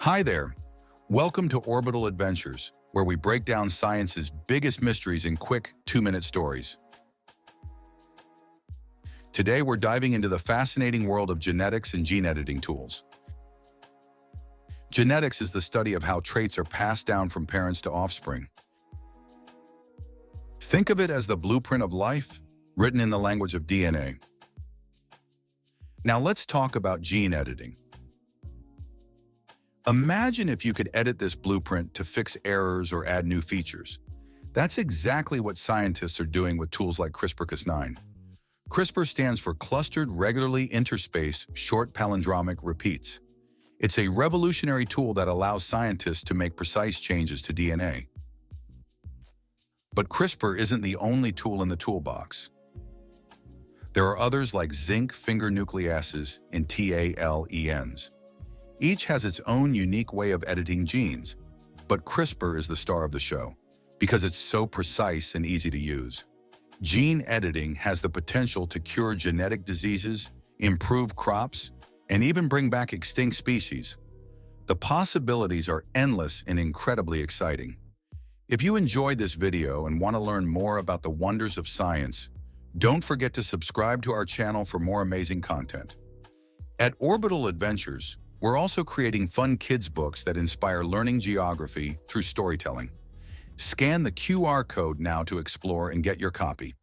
Hi there. Welcome to Orbital Adventures, where we break down science's biggest mysteries in quick 2-minute stories. Today, we're diving into the fascinating world of genetics and gene editing tools. Genetics is the study of how traits are passed down from parents to offspring. Think of it as the blueprint of life, written in the language of DNA. Now let's talk about gene editing. Imagine if you could edit this blueprint to fix errors or add new features. That's exactly what scientists are doing with tools like CRISPR-Cas9. CRISPR stands for Clustered Regularly Interspaced Short Palindromic Repeats. It's a revolutionary tool that allows scientists to make precise changes to DNA. But CRISPR isn't the only tool in the toolbox. There are others like zinc finger nucleases and TALENs. Each has its own unique way of editing genes, but CRISPR is the star of the show because it's so precise and easy to use. Gene editing has the potential to cure genetic diseases, improve crops, and even bring back extinct species. The possibilities are endless and incredibly exciting. If you enjoyed this video and want to learn more about the wonders of science, don't forget to subscribe to our channel for more amazing content. At Orbital Adventures, we're also creating fun kids' books that inspire learning geography through storytelling. Scan the QR code now to explore and get your copy.